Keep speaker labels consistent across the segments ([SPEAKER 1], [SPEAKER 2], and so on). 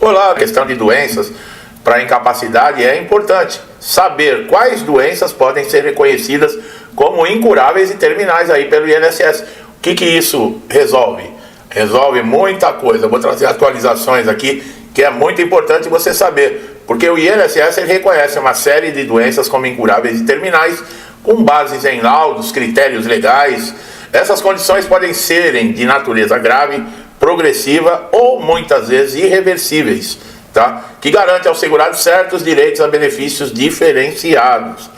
[SPEAKER 1] Por lá, a questão de doenças para incapacidade é importante saber quais doenças podem ser reconhecidas como incuráveis e terminais aí pelo INSS. O que isso resolve? Resolve muita coisa. Vou trazer atualizações aqui que é muito importante você saber, porque o INSS ele reconhece uma série de doenças como incuráveis e terminais com bases em laudos, critérios legais. Essas condições podem serem de natureza grave, progressiva ou muitas vezes irreversíveis, tá? Que garante ao segurado certos direitos a benefícios diferenciados.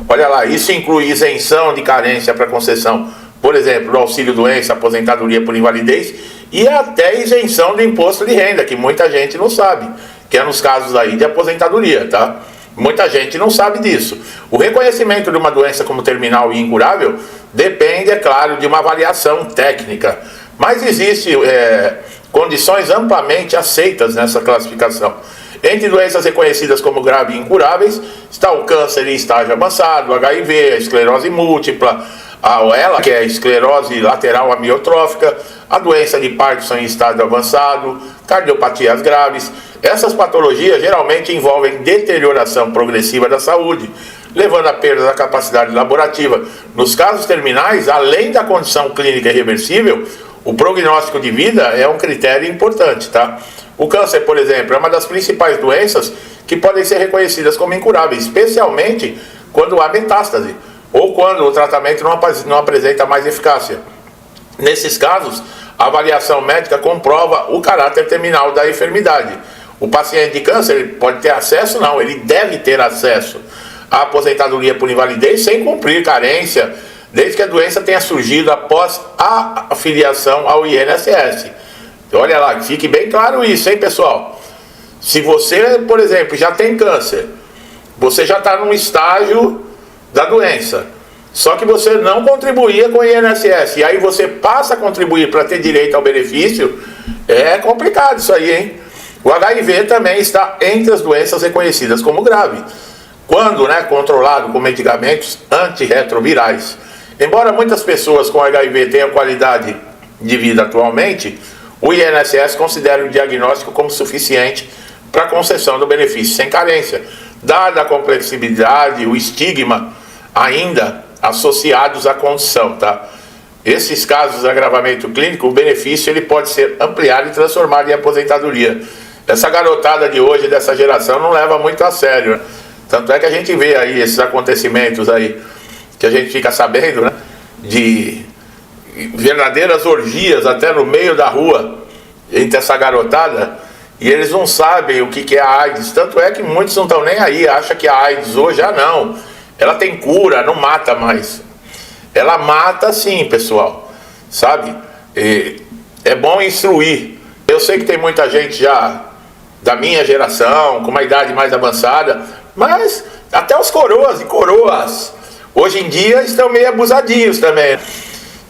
[SPEAKER 1] Olha lá, isso inclui isenção de carência para concessão, por exemplo, do auxílio-doença, aposentadoria por invalidez e até isenção do imposto de renda, que muita gente não sabe, que é nos casos aí de aposentadoria, tá? Muita gente não sabe disso. O reconhecimento de uma doença como terminal e incurável depende, é claro, de uma avaliação técnica, mas existem condições amplamente aceitas nessa classificação. Entre doenças reconhecidas como graves e incuráveis está o câncer em estágio avançado, o HIV, a esclerose múltipla, a OELA, que é a esclerose lateral amiotrófica, a doença de Parkinson em estágio avançado, cardiopatias graves. Essas patologias geralmente envolvem deterioração progressiva da saúde, levando à perda da capacidade laborativa. Nos casos terminais, além da condição clínica irreversível, o prognóstico de vida é um critério importante, tá? O câncer, por exemplo, é uma das principais doenças que podem ser reconhecidas como incuráveis, especialmente quando há metástase ou quando o tratamento não apresenta mais eficácia. Nesses casos, a avaliação médica comprova o caráter terminal da enfermidade. O paciente de câncer ele pode ter acesso? Não, ele deve ter acesso à aposentadoria por invalidez sem cumprir carência, desde que a doença tenha surgido após a afiliação ao INSS. Olha lá, fique bem claro isso, hein, pessoal? Se você, por exemplo, já tem câncer, você já está num estágio da doença, só que você não contribuía com o INSS, e aí você passa a contribuir para ter direito ao benefício, é complicado isso aí, hein? O HIV também está entre as doenças reconhecidas como grave, quando controlado com medicamentos antirretrovirais. Embora muitas pessoas com HIV tenham qualidade de vida atualmente, o INSS considera o diagnóstico como suficiente para a concessão do benefício sem carência, dada a complexibilidade, o estigma ainda associados à condição, tá? Esses casos de agravamento clínico, o benefício ele pode ser ampliado e transformado em aposentadoria. Essa garotada de hoje, dessa geração, não leva muito a sério, né? Tanto é que a gente vê aí esses acontecimentos aí, que a gente fica sabendo, né? De verdadeiras orgias até no meio da rua entre essa garotada, e eles não sabem o que é a AIDS. Tanto é que muitos não estão nem aí, acham que a AIDS hoje, não, ela tem cura, não mata mais. Ela mata sim, pessoal, sabe? É bom instruir. Eu sei que tem muita gente já da minha geração, com uma idade mais avançada, mas até os coroas e coroas hoje em dia estão meio abusadinhos também.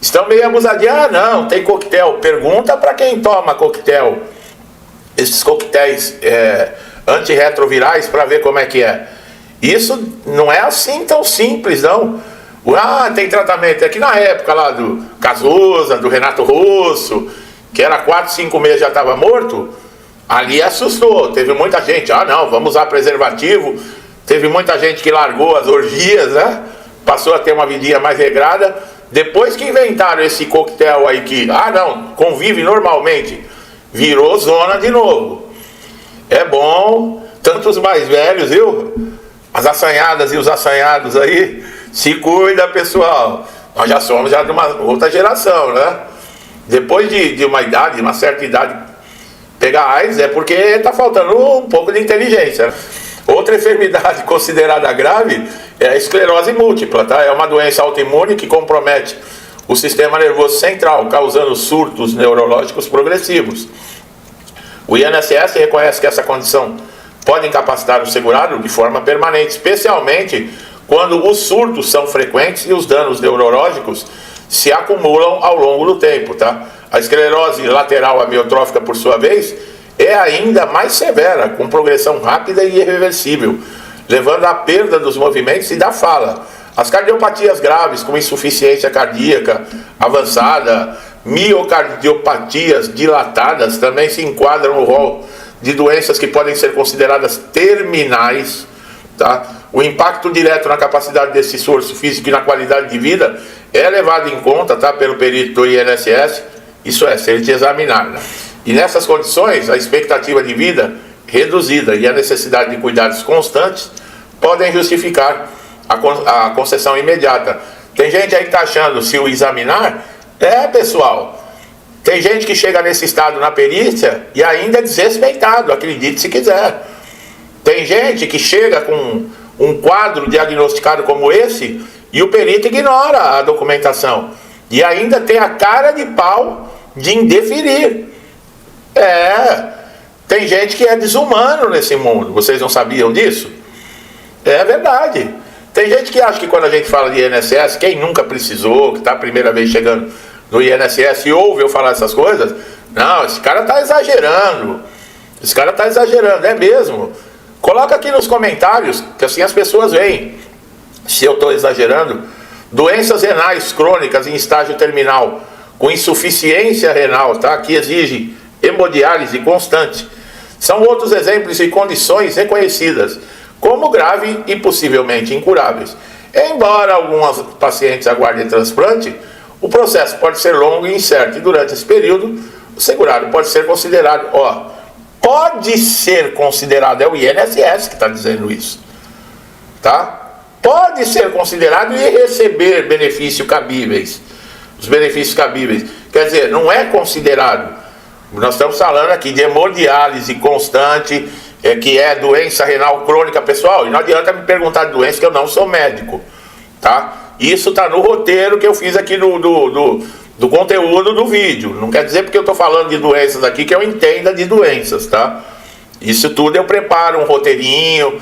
[SPEAKER 1] Estão meio abusadinhos. Não, tem coquetel. Pergunta para quem toma coquetel, esses coquetéis antirretrovirais, para ver como é que é. Isso não é assim tão simples, não. Tem tratamento. É que na época lá do Cazuza, do Renato Russo, que era 4, 5 meses já estava morto, ali assustou. Teve muita gente, não, vamos usar preservativo. Teve muita gente que largou as orgias, né? Passou a ter uma vidinha mais regrada. Depois que inventaram esse coquetel aí que, não, convive normalmente, virou zona de novo. É bom, tanto os mais velhos, viu? As assanhadas e os assanhados aí, se cuida, pessoal. Nós já somos de uma outra geração, né? Depois de uma idade, de uma certa idade, pegar AIDS é porque está faltando um pouco de inteligência, né? Outra enfermidade considerada grave é a esclerose múltipla, tá? É uma doença autoimune que compromete o sistema nervoso central, causando surtos neurológicos progressivos. O INSS reconhece que essa condição pode incapacitar o segurado de forma permanente, especialmente quando os surtos são frequentes e os danos neurológicos se acumulam ao longo do tempo, tá? A esclerose lateral amiotrófica, por sua vez, é ainda mais severa, com progressão rápida e irreversível, levando à perda dos movimentos e da fala. As cardiopatias graves, como insuficiência cardíaca avançada, miocardiopatias dilatadas, também se enquadram no rol de doenças que podem ser consideradas terminais, tá? O impacto direto na capacidade desse esforço físico e na qualidade de vida é levado em conta, tá, pelo perito do INSS, isso é, se ele te examinar, né? E nessas condições, a expectativa de vida reduzida e a necessidade de cuidados constantes podem justificar a concessão imediata. Tem gente aí que está achando, se o examinar, pessoal, tem gente que chega nesse estado na perícia e ainda é desrespeitado, acredite se quiser. Tem gente que chega com um quadro diagnosticado como esse e o perito ignora a documentação e ainda tem a cara de pau de indeferir. Tem gente que é desumano nesse mundo, vocês não sabiam disso? É verdade. Tem gente que acha que quando a gente fala de INSS, quem nunca precisou, que está a primeira vez chegando no INSS e ouve eu falar essas coisas, não, esse cara está exagerando. Esse cara está exagerando, é mesmo. Coloca aqui nos comentários, que assim as pessoas veem se eu estou exagerando. Doenças renais crônicas em estágio terminal, com insuficiência renal, tá? Que exige hemodiálise constante. São outros exemplos de condições reconhecidas como grave e possivelmente incuráveis. Embora alguns pacientes aguardem transplante, o processo pode ser longo e incerto, e durante esse período, o segurado pode ser considerado, pode ser considerado, é o INSS que está dizendo isso, tá? Pode ser considerado e receber benefícios cabíveis, os benefícios cabíveis, quer dizer, não é considerado. Nós estamos falando aqui de hemodiálise constante, que é doença renal crônica, pessoal, e não adianta me perguntar de doença que eu não sou médico, tá? Isso está no roteiro que eu fiz aqui do conteúdo do vídeo. Não quer dizer porque eu estou falando de doenças aqui que eu entenda de doenças, tá? Isso tudo eu preparo um roteirinho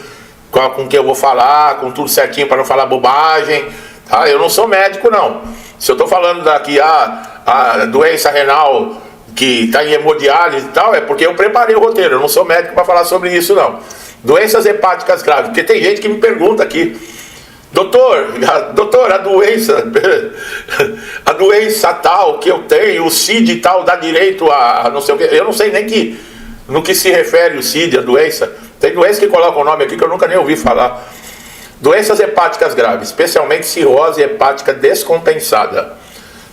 [SPEAKER 1] com o que eu vou falar, com tudo certinho para não falar bobagem, tá? Eu não sou médico, não. Se eu estou falando daqui a doença renal que está em hemodiálise e tal, é porque eu preparei o roteiro. Eu não sou médico para falar sobre isso, não. Doenças hepáticas graves, porque tem gente que me pergunta aqui, doutor, a doença tal que eu tenho, o CID tal, dá direito a não sei o que. Eu não sei nem no que se refere o CID, a doença. Tem doença que coloca o nome aqui que eu nunca nem ouvi falar. Doenças hepáticas graves, especialmente cirrose hepática descompensada,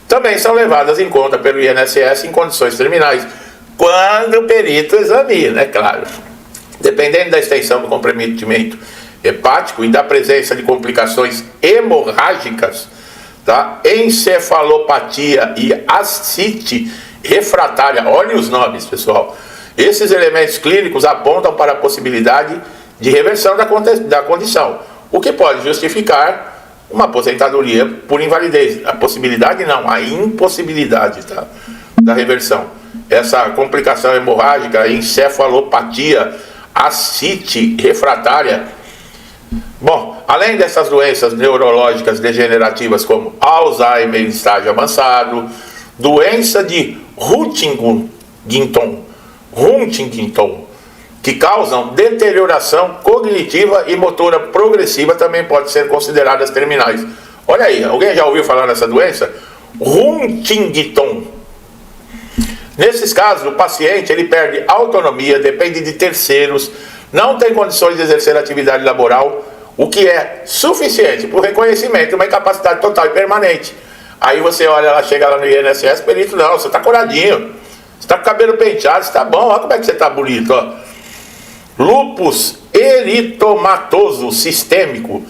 [SPEAKER 1] também são levadas em conta pelo INSS em condições terminais, quando o perito examina, é claro. Dependendo da extensão do comprometimento hepático e da presença de complicações hemorrágicas, tá? Encefalopatia e ascite refratária, olhem os nomes, pessoal. Esses elementos clínicos apontam para a possibilidade de reversão da condição, o que pode justificar uma aposentadoria por invalidez. A possibilidade não, a impossibilidade, tá? Da reversão. Essa complicação hemorrágica, encefalopatia, ascite refratária. Bom, além dessas doenças neurológicas degenerativas como Alzheimer em estágio avançado, doença de Huntington, que causam deterioração cognitiva e motora progressiva, também podem ser consideradas terminais. Olha aí, alguém já ouviu falar nessa doença? Huntington. Nesses casos, o paciente ele perde autonomia, depende de terceiros, não tem condições de exercer atividade laboral, o que é suficiente para o reconhecimento de uma incapacidade total e permanente. Aí você olha, ela chega lá no INSS, perito, não, você está curadinho, você está com o cabelo penteado, você está bom, olha como é que você está bonito, ó. Lúpus eritomatoso sistêmico,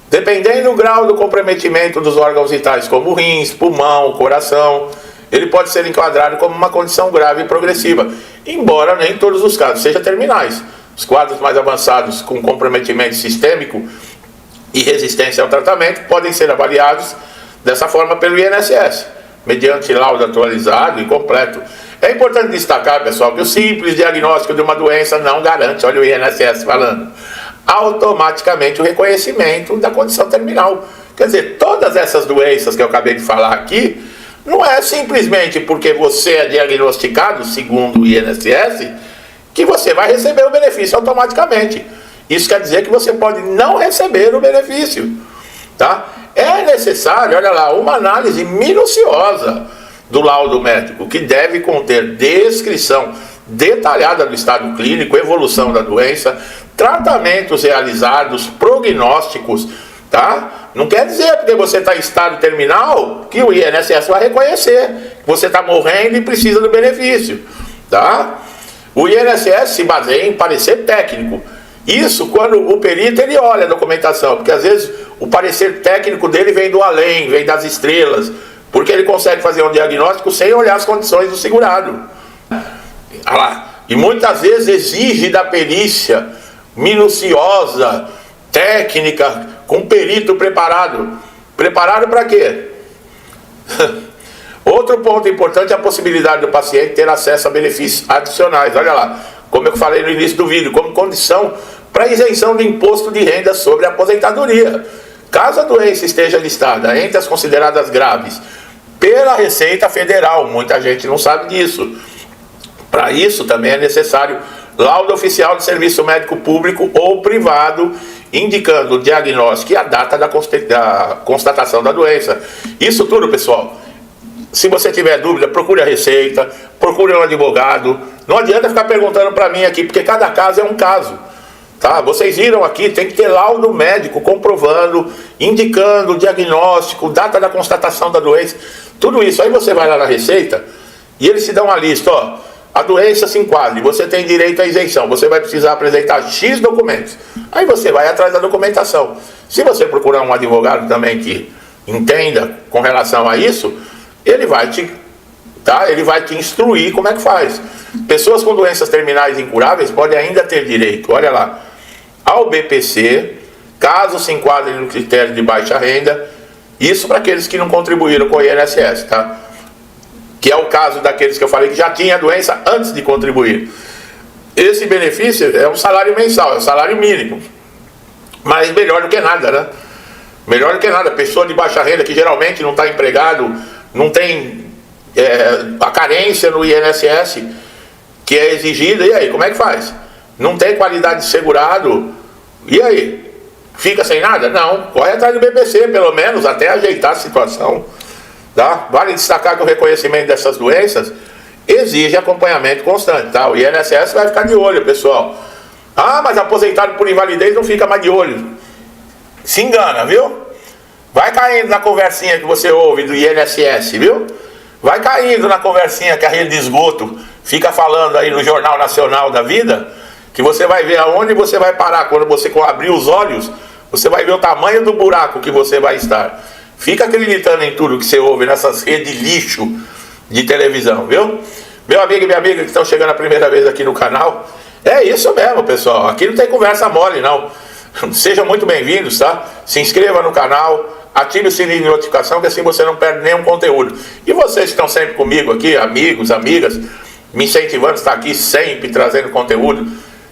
[SPEAKER 1] dependendo do grau do comprometimento dos órgãos vitais, como rins, pulmão, coração, ele pode ser enquadrado como uma condição grave e progressiva, embora nem em todos os casos sejam terminais. Os quadros mais avançados com comprometimento sistêmico e resistência ao tratamento podem ser avaliados dessa forma pelo INSS, mediante laudo atualizado e completo. É importante destacar, pessoal, que o simples diagnóstico de uma doença não garante, olha o INSS falando, automaticamente o reconhecimento da condição terminal. Quer dizer, todas essas doenças que eu acabei de falar aqui, não é simplesmente porque você é diagnosticado, segundo o INSS, que você vai receber o benefício automaticamente. Isso quer dizer que você pode não receber o benefício, tá? É necessário, olha lá, uma análise minuciosa do laudo médico, que deve conter descrição detalhada do estado clínico, evolução da doença, tratamentos realizados, prognósticos, tá? Não quer dizer porque você está em estado terminal que o INSS vai reconhecer que você está morrendo e precisa do benefício, tá? O INSS se baseia em parecer técnico. Isso quando o perito ele olha a documentação, porque às vezes o parecer técnico dele vem do além, vem das estrelas, porque ele consegue fazer um diagnóstico sem olhar as condições do segurado. E muitas vezes exige da perícia minuciosa, técnica, com perito preparado. Preparado para quê? Outro ponto importante é a possibilidade do paciente ter acesso a benefícios adicionais. Olha lá, como eu falei no início do vídeo, como condição para isenção do imposto de renda sobre a aposentadoria. Caso a doença esteja listada entre as consideradas graves pela Receita Federal, muita gente não sabe disso. Para isso também é necessário laudo oficial de serviço médico público ou privado, indicando o diagnóstico e a data da constatação da doença. Isso tudo, pessoal, se você tiver dúvida, procure a Receita, procure um advogado. Não adianta ficar perguntando para mim aqui, porque cada caso é um caso. Tá? Vocês viram aqui, tem que ter laudo médico comprovando, indicando o diagnóstico, data da constatação da doença, tudo isso. Aí você vai lá na Receita e eles te dão uma lista, ó, a doença se enquadra, você tem direito à isenção, você vai precisar apresentar X documentos. Aí você vai atrás da documentação. Se você procurar um advogado também que entenda com relação a isso, ele vai te instruir como é que faz. Pessoas com doenças terminais incuráveis podem ainda ter direito, olha lá, ao BPC, caso se enquadrem no critério de baixa renda, isso para aqueles que não contribuíram com o INSS, tá? Que é o caso daqueles que eu falei que já tinha a doença antes de contribuir. Esse benefício é um salário mensal, é um salário mínimo, mas melhor do que nada, né? Melhor do que nada. Pessoa de baixa renda que geralmente não está empregado, não tem a carência no INSS que é exigida, e aí, como é que faz? Não tem qualidade de segurado, e aí? Fica sem nada? Não, corre atrás do BPC, pelo menos, até ajeitar a situação. Tá? Vale destacar que o reconhecimento dessas doenças exige acompanhamento constante, tá? O INSS vai ficar de olho, pessoal. Ah, mas aposentado por invalidez não fica mais de olho. Se engana, viu? Vai caindo na conversinha que você ouve do INSS, viu? Vai caindo na conversinha que a rede de esgoto fica falando aí no Jornal Nacional da Vida, que você vai ver aonde você vai parar. Quando você abrir os olhos, você vai ver o tamanho do buraco que você vai estar. Fica acreditando em tudo que você ouve nessas redes de lixo de televisão, viu? Meu amigo e minha amiga que estão chegando a primeira vez aqui no canal, é isso mesmo, pessoal. Aqui não tem conversa mole, não. Sejam muito bem-vindos, tá? Se inscreva no canal, ative o sininho de notificação, que assim você não perde nenhum conteúdo. E vocês que estão sempre comigo aqui, amigos, amigas, me incentivando a estar aqui sempre trazendo conteúdo,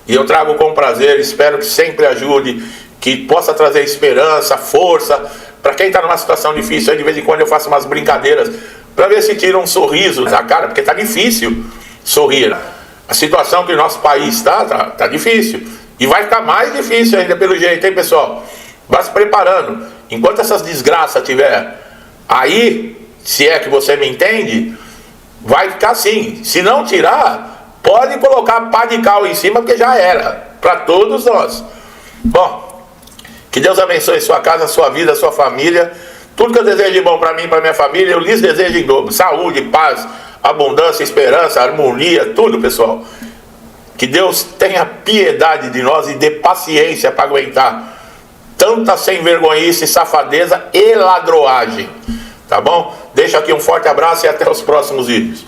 [SPEAKER 1] e eu trago com prazer, espero que sempre ajude, que possa trazer esperança, força, para quem está numa situação difícil. Aí de vez em quando eu faço umas brincadeiras, para ver se tira um sorriso da cara, porque está difícil sorrir. A situação que o nosso país está difícil, e vai ficar mais difícil ainda pelo jeito, hein, pessoal? Vá se preparando. Enquanto essas desgraças tiver aí, se é que você me entende, vai ficar assim. Se não tirar, pode colocar pá de cal em cima, porque já era, para todos nós. Bom, que Deus abençoe sua casa, sua vida, sua família. Tudo que eu desejo de bom para mim e para minha família, eu lhes desejo em dobro. Saúde, paz, abundância, esperança, harmonia, tudo, pessoal. Que Deus tenha piedade de nós e dê paciência para aguentar tanta sem vergonhice, safadeza e ladroagem. Tá bom? Deixo aqui um forte abraço e até os próximos vídeos.